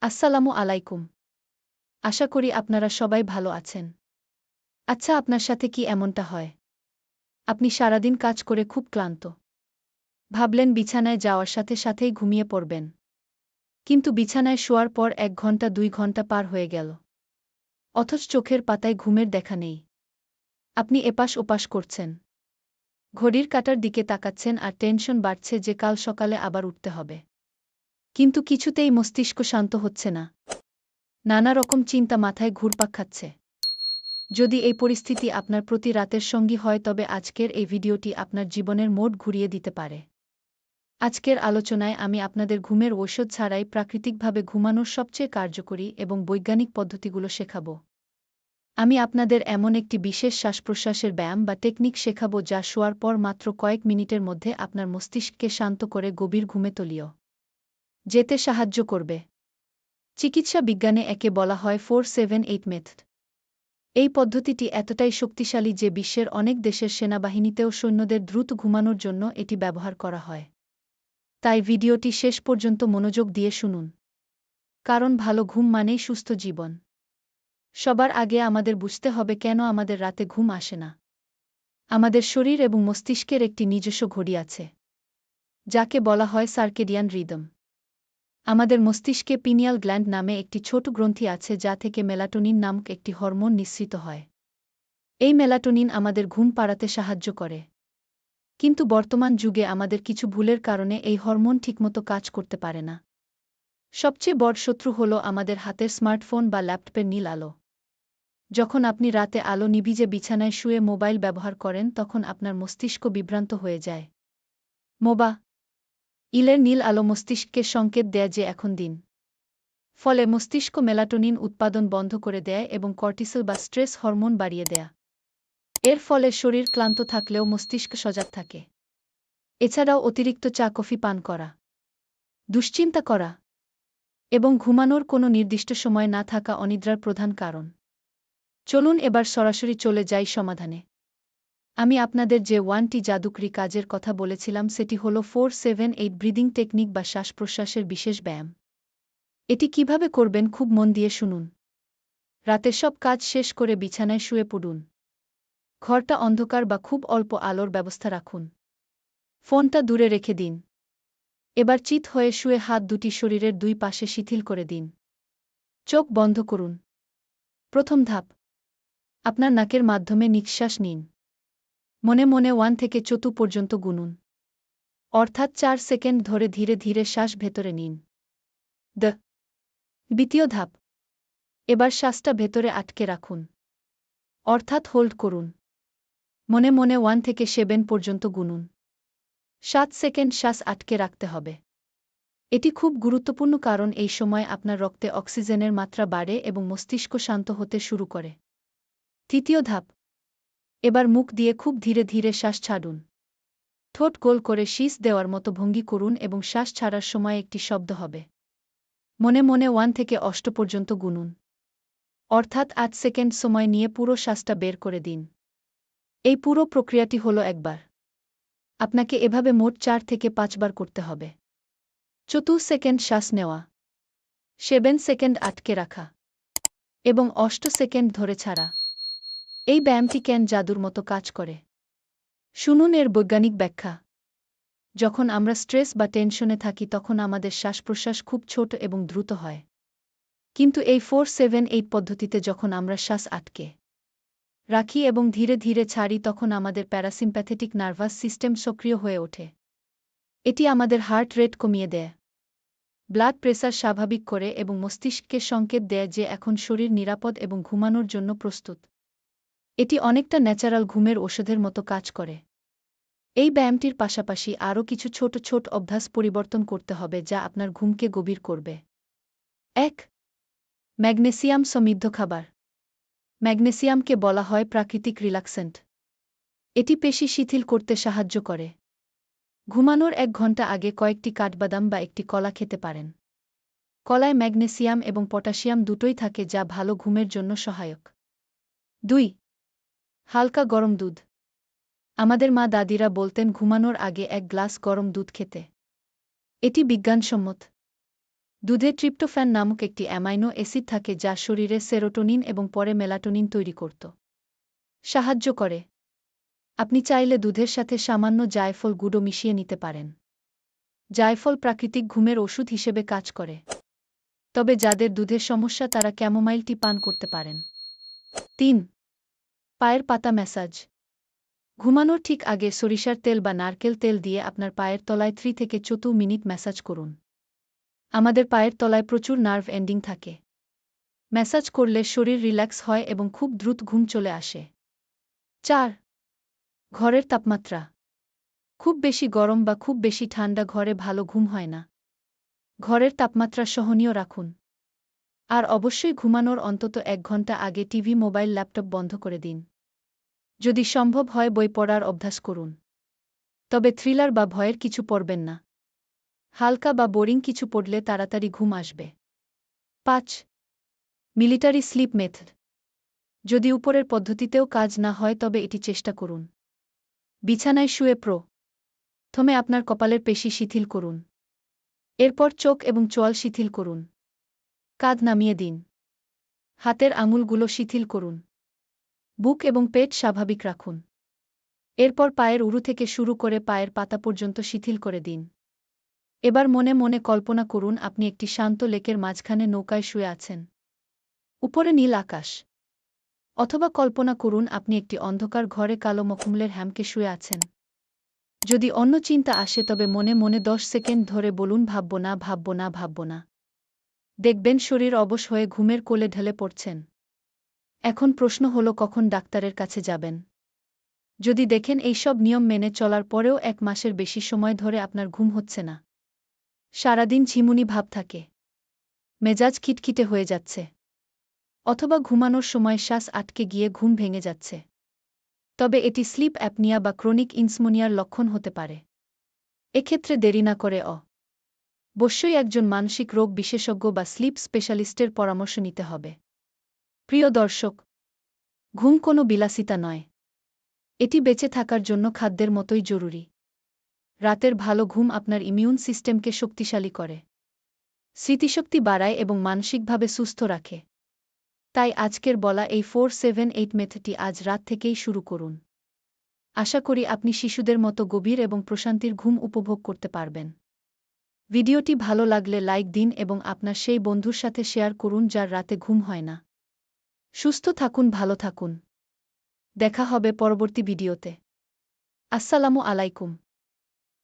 আসসালামু আলাইকুম। আশা করি আপনারা সবাই ভালো আছেন। আচ্ছা, আপনার সাথে কি এমনটা হয়? আপনি সারাদিন কাজ করে খুব ক্লান্ত। ভাবলেন বিছানায় যাওয়ার সাথে সাথেই ঘুমিয়ে পড়বেন। কিন্তু বিছানায় শোয়ার পর ১ ঘন্টা ২ ঘন্টা পার হয়ে গেল। অথচ চোখের পাতায় ঘুমের দেখা নেই। আপনি এপাশ ওপাশ করছেন। ঘড়ির কাঁটার দিকে তাকাচ্ছেন আর টেনশন বাড়ছে যে কাল সকালে আবার উঠতে হবে। কিন্তু কিছুতেই মস্তিষ্ক শান্ত হচ্ছে না। নানা রকম চিন্তা মাথায় ঘুরপাক খাচ্ছে। যদি এই পরিস্থিতি আপনার প্রতি রাতের সঙ্গী হয় তবে আজকের এই ভিডিওটি আপনার জীবনের মোড় ঘুরিয়ে দিতে পারে। আজকের আলোচনায় আমি আপনাদের ঘুমের ঔষধ ছাড়াই প্রাকৃতিকভাবে ঘুমানোর সবচেয়ে কার্যকরী এবং বৈজ্ঞানিক পদ্ধতিগুলো শেখাব। আমি আপনাদের এমন একটি বিশেষ শ্বাসপ্রশ্বাসের ব্যায়াম বা টেকনিক শেখাব যা শোয়ার পর মাত্র কয়েক মিনিটের মধ্যে আপনার মস্তিষ্ককে শান্ত করে গভীর ঘুমে তলিয়ে যেতে সাহায্য করবে। চিকিৎসা বিজ্ঞানে একে বলা হয় 4-7-8 মেথড। এই পদ্ধতিটি এতটাই শক্তিশালী যে বিশ্বের অনেক দেশের সেনাবাহিনীতেও সৈন্যদের দ্রুত ঘুমানোর জন্য এটি ব্যবহার করা হয়। তাই ভিডিওটি শেষ পর্যন্ত মনোযোগ দিয়ে শুনুন। কারণ ভালো ঘুম মানেই সুস্থ জীবন। সবার আগে আমাদের বুঝতে হবে কেন আমাদের রাতে ঘুম আসে না। আমাদের শরীর এবং মস্তিষ্কের একটি নিজস্ব ঘড়ি আছে, যাকে বলা হয় সার্কেডিয়ান রিদম। আমাদের মস্তিষ্কে পিনিয়াল গ্ল্যান্ড নামে একটি ছোট গ্রন্থি আছে যা থেকে মেলাটোনিন নামক একটি হরমোন নিঃসৃত হয়। এই মেলাটোনিন আমাদের ঘুম পাড়াতে সাহায্য করে। কিন্তু বর্তমান যুগে আমাদের কিছু ভুলের কারণে এই হরমোন ঠিকমতো কাজ করতে পারে না। সবচেয়ে বড় শত্রু হল আমাদের হাতের স্মার্টফোন বা ল্যাপটপের নীল আলো। যখন আপনি রাতে আলো নিভিয়ে বিছানায় শুয়ে মোবাইল ব্যবহার করেন তখন আপনার মস্তিষ্ক বিভ্রান্ত হয়ে যায়। মোবাইলের নীল আলো মস্তিষ্ককে সংকেত দেয় যে এখন দিন। ফলে মস্তিষ্ক মেলাটোনিন উৎপাদন বন্ধ করে দেয় এবং কর্টিসল বা স্ট্রেস হরমোন বাড়িয়ে দেয়। এর ফলে শরীর ক্লান্ত থাকলেও মস্তিষ্ক সজাগ থাকে। এছাড়াও অতিরিক্ত চা কফি পান করা, দুশ্চিন্তা করা এবং ঘুমানোর কোনো নির্দিষ্ট সময় না থাকা অনিদ্রার প্রধান কারণ। চলুন এবার সরাসরি চলে যাই সমাধানে। আমি আপনাদের যে 1টি জাদুকরি কাজের কথা বলেছিলাম সেটি হল 4-7-8 ব্রিদিং টেকনিক বা শ্বাস-প্রশ্বাসের বিশেষ ব্যায়াম। এটি কিভাবে করবেন খুব মন দিয়ে শুনুন। রাতের সব কাজ শেষ করে বিছানায় শুয়ে পড়ুন। ঘরটা অন্ধকার বা খুব অল্প আলোর ব্যবস্থা রাখুন। ফোনটা দূরে রেখে দিন। এবার চিত হয়ে শুয়ে হাত দুটি শরীরের দুই পাশে শিথিল করে দিন। চোখ বন্ধ করুন। প্রথম ধাপ, আপনার নাকের মাধ্যমে নিঃশ্বাস নিন। মনে মনে 1 থেকে 4 পর্যন্ত গুনুন। অর্থাৎ 4 সেকেন্ড ধরে ধীরে ধীরে শ্বাস ভেতরে নিন। দ্বিতীয় ধাপ, এবার শ্বাসটা ভেতরে আটকে রাখুন। অর্থাৎ হোল্ড করুন। মনে মনে 1 থেকে 7 পর্যন্ত গুনুন। 7 সেকেন্ড শ্বাস আটকে রাখতে হবে। এটি খুব গুরুত্বপূর্ণ কারণ এই সময় আপনার রক্তে অক্সিজেনের মাত্রা বাড়ে এবং মস্তিষ্ক শান্ত হতে শুরু করে। তৃতীয় ধাপ, এবার মুখ দিয়ে খুব ধীরে ধীরে শ্বাস ছাড়ুন। ঠোঁট গোল করে শীষ দেওয়ার মতো ভঙ্গি করুন এবং শ্বাস ছাড়ার সময় একটি শব্দ হবে। মনে মনে 1 থেকে 8 পর্যন্ত গুনুন। অর্থাৎ 8 সেকেন্ড সময় নিয়ে পুরো শ্বাসটা বের করে দিন। এই পুরো প্রক্রিয়াটি হল একবার। আপনাকে এভাবে মোট 4 থেকে 5 বার করতে হবে। 4 সেকেন্ড শ্বাস নেওয়া, 7 সেকেন্ড আটকে রাখা এবং 8 সেকেন্ড ধরে ছাড়া। এই ব্যায়ামটি কেন জাদুর মতো কাজ করে শুনুন এর বৈজ্ঞানিক ব্যাখ্যা। যখন আমরা স্ট্রেস বা টেনশনে থাকি তখন আমাদের শ্বাস-প্রশ্বাস খুব ছোট এবং দ্রুত হয়। কিন্তু এই 4-7-8 পদ্ধতিতে যখন আমরা শ্বাস আটকে রাখি এবং ধীরে ধীরে ছাড়ি তখন আমাদের প্যারাসিম্প্যাথেটিক নার্ভাস সিস্টেম সক্রিয় হয়ে ওঠে। এটি আমাদের হার্ট রেট কমিয়ে দেয়, ব্লাড প্রেসার স্বাভাবিক করে এবং মস্তিষ্ককে সংকেত দেয় যে এখন শরীর নিরাপদ এবং ঘুমানোর জন্য প্রস্তুত। এটি অনেকটা ন্যাচারাল ঘুমের ওষুধের মতো কাজ করে। এই ব্যায়ামটির পাশাপাশি আরও কিছু ছোট ছোট অভ্যাস পরিবর্তন করতে হবে যা আপনার ঘুমকে গভীর করবে। 1. ম্যাগনেসিয়াম সমৃদ্ধ খাবার। ম্যাগনেসিয়ামকে বলা হয় প্রাকৃতিক রিল্যাক্সেন্ট। এটি পেশি শিথিল করতে সাহায্য করে। ঘুমানোর 1 ঘন্টা আগে কয়েকটি কাঠবাদাম বা একটি কলা খেতে পারেন। কলায় ম্যাগনেসিয়াম এবং পটাশিয়াম দুটোই থাকে যা ভালো ঘুমের জন্য সহায়ক। 2. হালকা গরম দুধ। আমাদের মা দাদিরা বলতেন ঘুমানোর আগে 1 গ্লাস গরম দুধ খেতে। এটি বিজ্ঞানসম্মত। দুধে ট্রিপ্টোফ্যান নামক একটি অ্যামাইনো অ্যাসিড থাকে যা শরীরে সেরোটোনিন এবং পরে মেলাটোনিন তৈরি করতে সাহায্য করে। আপনি চাইলে দুধের সাথে সামান্য জায়ফল গুঁড়ো মিশিয়ে নিতে পারেন। জায়ফল প্রাকৃতিক ঘুমের ওষুধ হিসেবে কাজ করে, তবে যাদের দুধের সমস্যা তারা ক্যামোমাইল টি পান করতে পারেন। ৩. পায়ের পাতা ম্যাসাজ। ঘুমানোর ঠিক আগে সরিষার তেল বা নারকেল তেল দিয়ে আপনার পায়ের তলায় ৩ থেকে ৪ মিনিট ম্যাসাজ করুন। আমাদের পায়ের তলায় প্রচুর নার্ভ এন্ডিং থাকে। ম্যাসাজ করলে শরীর রিল্যাক্স হয় এবং খুব দ্রুত ঘুম চলে আসে। ৪. ঘরের তাপমাত্রা। খুব বেশি গরম বা খুব বেশি ঠান্ডা ঘরে ভালো ঘুম হয় না। ঘরের তাপমাত্রা সহনীয় রাখুন। আর অবশ্যই ঘুমানোর অন্তত ১ ঘন্টা আগে টিভি, মোবাইল, ল্যাপটপ বন্ধ করে দিন। যদি সম্ভব হয় বই পড়ার অভ্যাস করুন। তবে থ্রিলার বা ভয়ের কিছু পড়বেন না। হালকা বা বোরিং কিছু পড়লে তাড়াতাড়ি ঘুম আসবে। ৫. Military sleep method. যদি উপরের পদ্ধতিতেও কাজ না হয় তবে এটি চেষ্টা করুন। বিছানায় শুয়ে প্রথমে আপনার কপালের পেশি শিথিল করুন। এরপর চোখ এবং চোয়াল শিথিল করুন। কাঁধ নামিয়ে দিন। হাতের আঙুলগুলো শিথিল করুন। বুক এবং পেট স্বাভাবিক রাখুন। এরপর পায়ের উরু থেকে শুরু করে পায়ের পাতা পর্যন্ত শিথিল করে দিন। এবার মনে মনে কল্পনা করুন আপনি একটি শান্ত লেকের মাঝখানে নৌকায় শুয়ে আছেন। উপরে নীল আকাশ। অথবা কল্পনা করুন আপনি একটি অন্ধকার ঘরে কালো মখমলের হ্যামকে শুয়ে আছেন। যদি অন্য চিন্তা আসে তবে মনে মনে ১০ সেকেন্ড ধরে বলুন ভাবব না, ভাবব না, ভাবব না। দেখবেন শরীর অবশ হয়ে ঘুমের কোলে ঢলে পড়ছেন। এখন প্রশ্ন হল কখন ডাক্তারের কাছে যাবেন। যদি দেখেন এইসব নিয়ম মেনে চলার পরেও ১ মাসের বেশি সময় ধরে আপনার ঘুম হচ্ছে না, সারাদিন ঝিমুনি ভাব থাকে, মেজাজ খিটখিটে হয়ে যাচ্ছে, অথবা ঘুমানোর সময় শ্বাস আটকে গিয়ে ঘুম ভেঙে যাচ্ছে, তবে এটি স্লিপ অ্যাপনিয়া বা ক্রনিক ইনসমনিয়ার লক্ষণ হতে পারে। এক্ষেত্রে দেরি না করে অবশ্যই একজন মানসিক রোগ বিশেষজ্ঞ বা স্লিপ স্পেশালিস্টের পরামর্শ নিতে হবে। প্রিয় দর্শক, ঘুম কোনো বিলাসিতা নয়। এটি বেঁচে থাকার জন্য খাদ্যের মতোই জরুরি। রাতের ভালো ঘুম আপনার ইমিউন সিস্টেমকে শক্তিশালী করে, স্মৃতিশক্তি বাড়ায় এবং মানসিকভাবে সুস্থ রাখে। তাই আজকের বলা এই 4-7-8 মেথডটি আজ রাত থেকেই শুরু করুন। আশা করি আপনি শিশুদের মতো গভীর এবং প্রশান্তির ঘুম উপভোগ করতে পারবেন। ভিডিওটি ভালো লাগলে লাইক দিন এবং আপনার সেই বন্ধুর সাথে শেয়ার করুন যার রাতে ঘুম হয় না। সুস্থ থাকুন, ভালো থাকুন। দেখা হবে পরবর্তী ভিডিওতে। আসসালামু আলাইকুম।